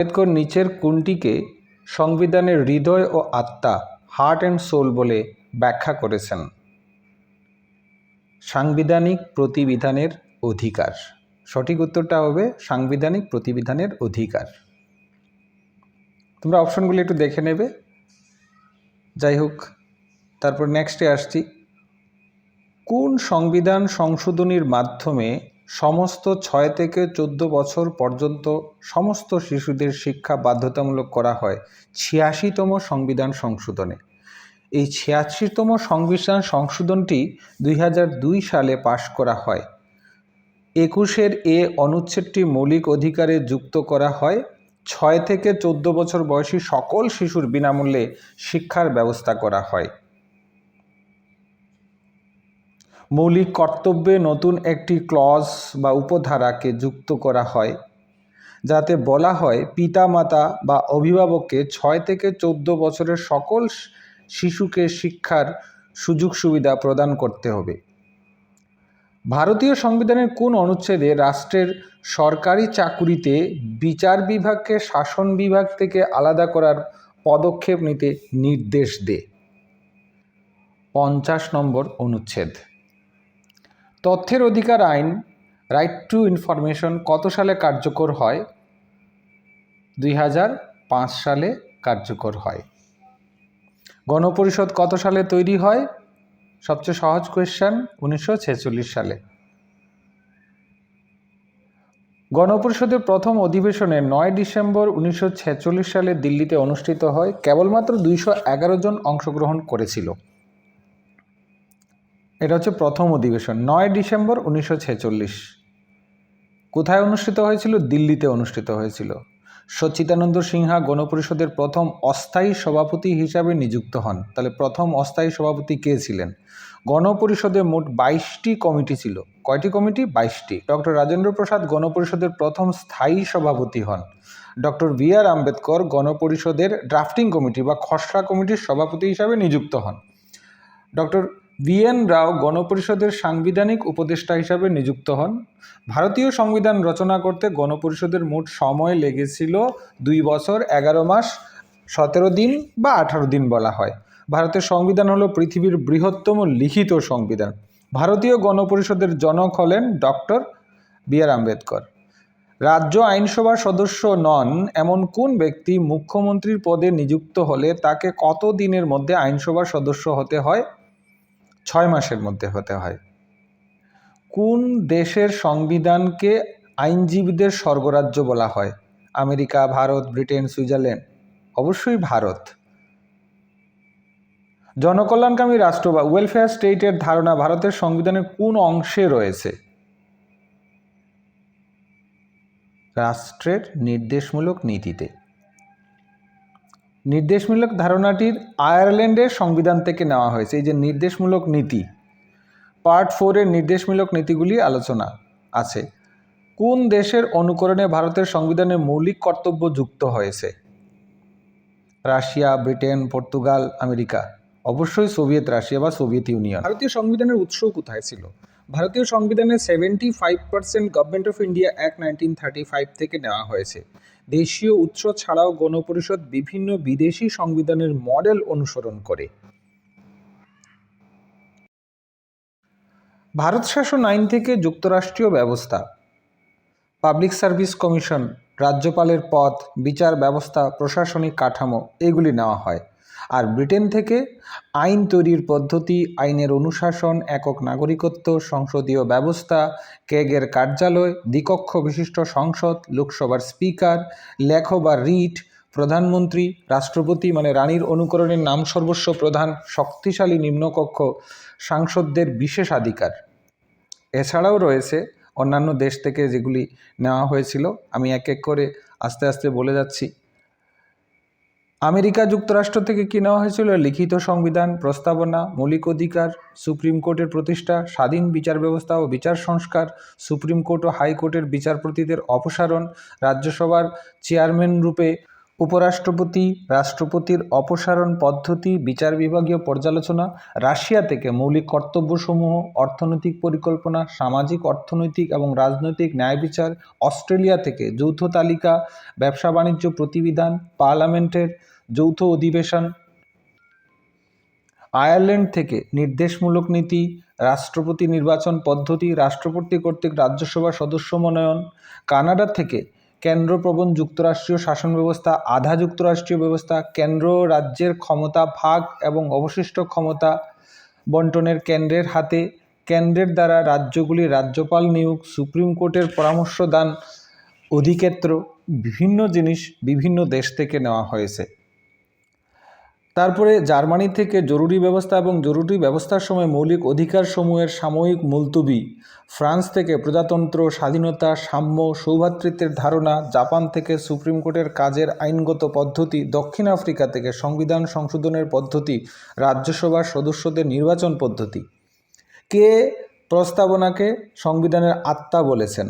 আম্বেদকর নিচের কোনটিকে সংবিধানের হৃদয় ও আত্মা, হার্ট অ্যান্ড সোল বলে ব্যাখ্যা করেছেন? সাংবিধানিক প্রতিবিধানের অধিকার। সঠিক উত্তরটা হবে সাংবিধানিক প্রতিবিধানের অধিকার। তোমরা অপশনগুলি একটু দেখে নেবে। যাই হোক, তারপর নেক্সটে আসছি। কোন সংবিধান সংশোধনীর মাধ্যমে সমস্ত 6 থেকে 14 বছর পর্যন্ত সমস্ত শিশুদের শিক্ষা বাধ্যতামূলক করা হয়? 86তম সংবিধান সংশোধনে। এই 86তম সংবিধান সংশোধনটি 2002 সালে পাশ করা হয়। 21 এ অনুচ্ছেদটি মৌলিক অধিকারে যুক্ত করা হয় 6 থেকে 14 বছর বয়সী সকল শিশুর বিনামূল্যে শিক্ষার ব্যবস্থা করা হয়। মৌলিক কর্তব্যে নতুন একটি ক্লজ বা উপধারাকে যুক্ত করা হয়, যাতে বলা হয় পিতামাতা বা অভিভাবককে 6 থেকে 14 বছরের সকল শিশুকে শিক্ষার সুযোগ সুবিধা প্রদান করতে হবে। ভারতীয় সংবিধানের কোন অনুচ্ছেদে রাষ্ট্রের সরকারি চাকুরিতে বিচার বিভাগকে শাসন বিভাগ থেকে আলাদা করার পদক্ষেপ নিতে নির্দেশ দেয়? 50 নম্বর অনুচ্ছেদ। তথ্যের অধিকার আইন, রাইট টু ইনফরমেশন কত সালে কার্যকর হয়? 2005 সালে কার্যকর হয়। গণপরিষদ কত সালে তৈরি হয়? সবচেয়ে সহজ কোয়েশ্চেন, 1946 সালে। গণপরিষদের প্রথম অধিবেশনে 9 ডিসেম্বর 1946 সালে দিল্লিতে অনুষ্ঠিত হয়। কেবলমাত্র 211 জন অংশগ্রহণ করেছিল। এটা হচ্ছে প্রথম অধিবেশন, 9 ডিসেম্বর 1946। কোথায় অনুষ্ঠিত হয়েছিল? দিল্লিতে অনুষ্ঠিত হয়েছিল। সচ্চিদানন্দ সিনহা গণপরিষদের প্রথম অস্থায়ী সভাপতি হিসাবে নিযুক্ত হন। তাহলে প্রথম অস্থায়ী সভাপতি কে ছিলেন? গণপরিষদে মোট 22টি কমিটি ছিল। কয়টি কমিটি? 22টি। ডক্টর রাজেন্দ্র প্রসাদ গণপরিষদের প্রথম স্থায়ী সভাপতি হন। Doctor B.R.. আম্বেদকর গণপরিষদের ড্রাফটিং কমিটি বা খসড়া কমিটির সভাপতি হিসাবে নিযুক্ত হন। Doctor BN. রাও গণপরিষদের সাংবিধানিক উপদেষ্টা হিসাবে নিযুক্ত হন। ভারতীয় সংবিধান রচনা করতে গণপরিষদের মোট সময় লেগেছিল 2 বছর 11 মাস 17 দিন বা 18 দিন বলা হয়। ভারতের সংবিধান হলো পৃথিবীর বৃহত্তম লিখিত সংবিধান। ভারতীয় গণপরিষদের জনক হলেন ডক্টর বি.আর. আম্বেদকর। রাজ্য আইনসভার সদস্য নন এমন কোন ব্যক্তি মুখ্যমন্ত্রীর পদে নিযুক্ত হলে তাকে কত দিনের মধ্যে আইনসভার সদস্য হতে হয়? 6 মাসের মধ্যে হতে হয়। কোন দেশের সংবিধানকে আইনজীবীদের স্বর্গরাজ্য বলা হয়? America, Bharat, Britain, Switzerland? অবশ্যই ভারত। জনকল্যাণকামী রাষ্ট্র বা ওয়েলফেয়ার স্টেটের ধারণা ভারতের সংবিধানের কোন অংশে রয়েছে? রাষ্ট্রের নির্দেশমূলক নীতিতে। নির্দেশমূলক ধারণাটির আয়ারল্যান্ডের সংবিধান থেকে নেওয়া হয়েছে। এই যে নির্দেশমূলক নীতি, পার্ট 4 এর নির্দেশমূলক নীতিগুলি আলোচনা আছে। কোন দেশের অনুকরণে ভারতের সংবিধানে মৌলিক কর্তব্য যুক্ত হয়েছে? Russia, Britain, Portugal, America? অবশ্যই সোভিয়েত রাশিয়া বা সোভিয়েত ইউনিয়ন। ভারতীয় সংবিধানের উৎস কোথায় ছিল? ভারতীয় সংবিধানের 75% গভর্নমেন্ট অফ ইন্ডিয়া অ্যাক্ট 1935 থেকে নেওয়া হয়েছে। দেশীয় উৎস ছাড়াও গণপরিষদ বিভিন্ন বিদেশি সংবিধানের মডেল অনুসরণ করে। ভারত শাসন আইন থেকে যুক্তরাষ্ট্রীয় ব্যবস্থা, পাবলিক সার্ভিস কমিশন, রাজ্যপালের পদ, বিচার ব্যবস্থা, প্রশাসনিক কাঠামো এগুলি নেওয়া হয়। আর ব্রিটেন থেকে আইন তৈরির পদ্ধতি, আইনের অনুশাসন, একক নাগরিকত্ব, সংসদীয় ব্যবস্থা, কেগের কার্যালয়, দ্বিকক্ষ বিশিষ্ট সংসদ, লোকসভার স্পিকার, লেখ বা রিট, প্রধানমন্ত্রী, রাষ্ট্রপতি মানে রানীর অনুকরণের নাম সর্বস্ব প্রধান, শক্তিশালী নিম্নকক্ষ, সাংসদদের বিশেষাধিকার। এছাড়াও রয়েছে অন্যান্য দেশ থেকে যেগুলি নেওয়া হয়েছিল, আমি এক এক করে আস্তে আস্তে বলে যাচ্ছি। আমেরিকা যুক্তরাষ্ট্র থেকে কী নেওয়া হয়েছিল? লিখিত সংবিধান, প্রস্তাবনা, মৌলিক অধিকার, সুপ্রিম কোর্টের প্রতিষ্ঠা, স্বাধীন বিচার ব্যবস্থা ও বিচার সংস্কার, সুপ্রিম কোর্ট ও হাইকোর্টের বিচারপতিদের অপসারণ, রাজ্যসভার চেয়ারম্যান রূপে উপরাষ্ট্রপতি, রাষ্ট্রপতির অপসারণ পদ্ধতি, বিচার বিভাগীয় পর্যালোচনা, রাশিয়া থেকে মৌলিক কর্তব্যসমূহ, অর্থনৈতিক পরিকল্পনা, সামাজিক, অর্থনৈতিক এবং রাজনৈতিক ন্যায় বিচার, অস্ট্রেলিয়া থেকে যৌথ তালিকা, ব্যবসা বাণিজ্য প্রতিবিধান, পার্লামেন্টের যৌথ অধিবেশন, আয়ারল্যান্ড থেকে নির্দেশমূলক নীতি, রাষ্ট্রপতি নির্বাচন পদ্ধতি, রাষ্ট্রপতি কর্তৃক রাজ্যসভা সদস্য মনোনয়ন, কানাডা থেকে কেন্দ্রপ্রবণ যুক্তরাষ্ট্রীয় শাসন ব্যবস্থা, আধা যুক্তরাষ্ট্রীয় ব্যবস্থা, কেন্দ্র রাজ্যের ক্ষমতা ভাগ এবং অবশিষ্ট ক্ষমতা বন্টনের কেন্দ্রের হাতে, কেন্দ্রের দ্বারা রাজ্যগুলির রাজ্যপাল নিয়োগ, সুপ্রিম কোর্টের পরামর্শ দান অধিক্ষেত্র, বিভিন্ন জিনিস বিভিন্ন দেশ থেকে নেওয়া হয়েছে। তারপরে জার্মানি থেকে জরুরি ব্যবস্থা এবং জরুরি ব্যবস্থার সময় মৌলিক অধিকার সমূহের সাময়িক মুলতবি, ফ্রান্স থেকে প্রজাতন্ত্র, স্বাধীনতা, সাম্য, সৌভ্রাতৃত্বের ধারণা, জাপান থেকে সুপ্রিম কোর্টের কাজের আইনগত পদ্ধতি, দক্ষিণ আফ্রিকা থেকে সংবিধান সংশোধনের পদ্ধতি, রাজ্যসভার সদস্যদের নির্বাচন পদ্ধতি। কে প্রস্তাবনাকে সংবিধানের আত্মা বলেছেন?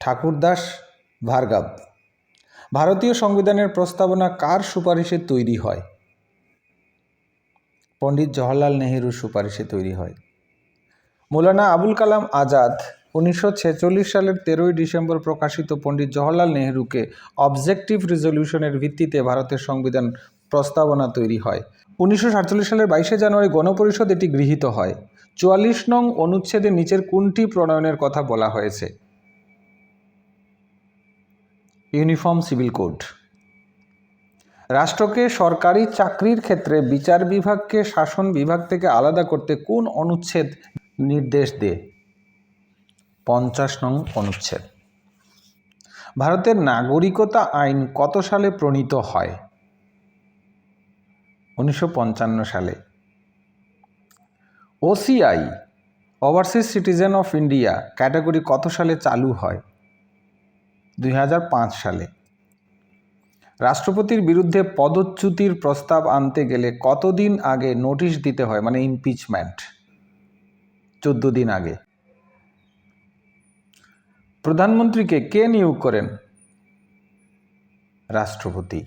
ঠাকুরদাস ভার্গব। ভারতীয় সংবিধানের প্রস্তাবনা কার সুপারিশে তৈরি হয়? পণ্ডিত জওহরলাল নেহেরুর সুপারিশে তৈরি হয়। মৌলানা আবুল কালাম আজাদ 1946 সালের 13ই ডিসেম্বর প্রকাশিত পণ্ডিত জওহরলাল নেহেরুকে অবজেক্টিভ রেজলিউশনের ভিত্তিতে ভারতের সংবিধান প্রস্তাবনা তৈরি হয়। 1947 সালের 22শে জানুয়ারি গণপরিষদ এটি গৃহীত হয়। 44 নং অনুচ্ছেদের নিচের কোনটি প্রণয়নের কথা বলা হয়েছে? Uniform civil code. রাষ্ট্রকে সরকারি চাকরির ক্ষেত্রে বিচার বিভাগকে শাসন বিভাগ থেকে আলাদা করতে কোন অনুচ্ছেদ নির্দেশ দেয়? 50 নং অনুচ্ছেদ। ভারতের নাগরিকতা আইন কত সালে প্রণীত হয়? 1955 সালে। OCI overseas citizen of India category কত সালে চালু হয়? 2005 সালে। রাষ্ট্রপতির বিরুদ্ধে পদচ্যুতির প্রস্তাব আনতে গেলে কতদিন আগে নোটিশ দিতে হয়, মানে ইমপিচমেন্ট? 14 দিন আগে। প্রধানমন্ত্রীকে কে নিয়োগ করেন? রাষ্ট্রপতি।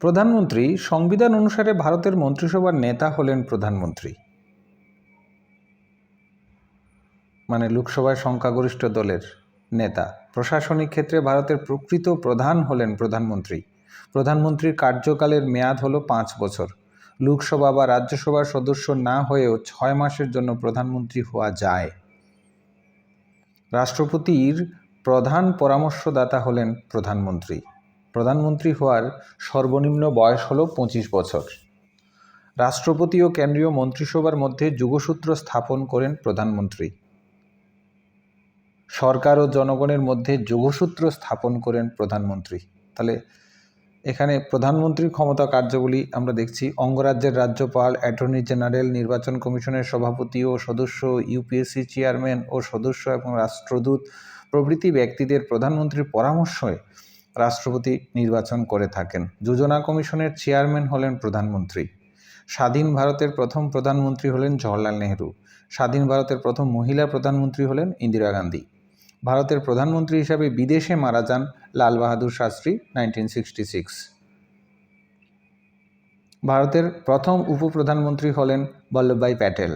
প্রধানমন্ত্রী সংবিধান অনুসারে ভারতের মন্ত্রিসভার নেতা হলেন প্রধানমন্ত্রী, মানে লোকসভায় সংখ্যাগরিষ্ঠ দলের নেতা। প্রশাসনিক ক্ষেত্রে ভারতের প্রকৃত প্রধান হলেন প্রধানমন্ত্রী। প্রধানমন্ত্রীর কার্যকালের মেয়াদ হলো 5 বছর। লোকসভা বা রাজ্যসভার সদস্য না হয়েও 6 মাসের জন্য প্রধানমন্ত্রী হওয়া যায়। রাষ্ট্রপতির প্রধান পরামর্শদাতা হলেন প্রধানমন্ত্রী। প্রধানমন্ত্রী হওয়ার সর্বনিম্ন বয়স হলো 25 বছর। রাষ্ট্রপতি ও কেন্দ্রীয় মন্ত্রিসভার মধ্যে যোগসূত্র স্থাপন করেন প্রধানমন্ত্রী। সরকার ও জনগণের মধ্যে যোগসূত্র স্থাপন করেন প্রধানমন্ত্রী। তাহলে এখানে প্রধানমন্ত্রীর ক্ষমতা কার্যাবলী আমরা দেখছি। অঙ্গরাজ্যের রাজ্যপাল, অ্যাটর্নি জেনারেল, নির্বাচন কমিশনের সভাপতি ও সদস্য, ইউপিএসসি চেয়ারম্যান ও সদস্য এবং রাষ্ট্রদূত প্রভৃতি ব্যক্তিদের প্রধানমন্ত্রীর পরামর্শে রাষ্ট্রপতি নির্বাচন করে থাকেন। যোজনা কমিশনের চেয়ারম্যান হলেন প্রধানমন্ত্রী। স্বাধীন ভারতের প্রথম প্রধানমন্ত্রী হলেন জওহরলাল নেহরু। স্বাধীন ভারতের প্রথম মহিলা প্রধানমন্ত্রী হলেন ইন্দিরা গান্ধী। ভারতের প্রধানমন্ত্রী হিসাবে বিদেশে মারা যান লাল বাহাদুর শাস্ত্রী 1966। ভারতের প্রথম উপপ্রধানমন্ত্রী হলেন বল্লভভাই প্যাটেল।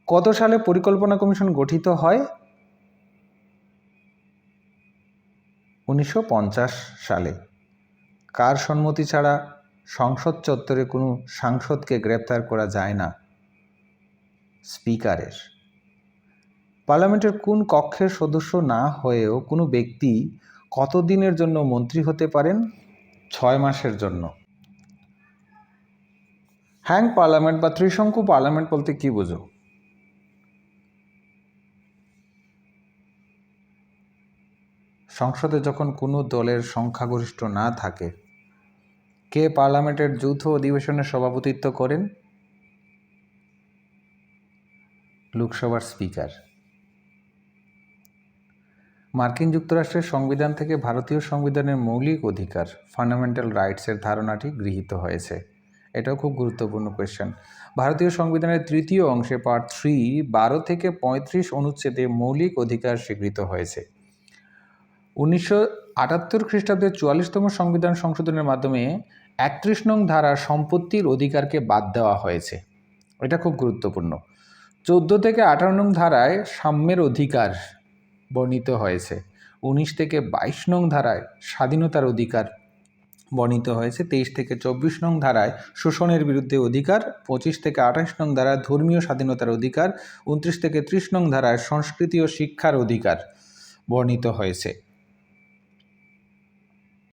কত সালে পরিকল্পনা কমিশন গঠিত হয়? 1950 সালে। কার সম্মতি ছাড়া সংসদ চত্বরে কোনো সাংসদকে গ্রেপ্তার করা যায় না? স্পিকারের। পার্লামেন্টের কোন কক্ষের সদস্য না হয়েও কোনো ব্যক্তি কতদিনের জন্য মন্ত্রী হতে পারেন? 6 মাসের জন্য। হ্যাং পার্লামেন্ট বা ত্রিশঙ্কু পার্লামেন্ট বলতে কি বোঝো? সংসদে যখন কোনো দলের সংখ্যাগরিষ্ঠ না থাকে, কে পার্লামেন্টের যৌথ অধিবেশনের সভাপতিত্ব করেন? লোকসভার স্পিকার। মার্কিন যুক্তরাষ্ট্রের সংবিধান থেকে ভারতীয় সংবিধানের মৌলিক অধিকার ফান্ডামেন্টাল রাইটসের ধারণাটি গৃহীত হয়েছে। এটাও খুব গুরুত্বপূর্ণ কোয়েশ্চেন। ভারতীয় সংবিধানের 3য় অংশে পার্ট 3 12 থেকে 35 অনুচ্ছেদে মৌলিক অধিকার স্বীকৃত হয়েছে। 1978 খ্রিস্টাব্দের 44তম সংবিধান সংশোধনের মাধ্যমে 31 নং ধারা সম্পত্তির অধিকারকে বাদ দেওয়া হয়েছে। এটা খুব গুরুত্বপূর্ণ। 14 থেকে 18 নং ধারায় সাম্যের অধিকার বর্ণিত হয়েছে। 19 থেকে 22 নং ধারায় স্বাধীনতার অধিকার বর্ণিত হয়েছে। 23 থেকে 24 নং ধারায় শোষণের বিরুদ্ধে অধিকার। 25 থেকে 28 নং ধারায় ধর্মীয় স্বাধীনতার অধিকার। 29 থেকে 30 নং ধারায় সংস্কৃতি ও শিক্ষার অধিকার বর্ণিত হয়েছে।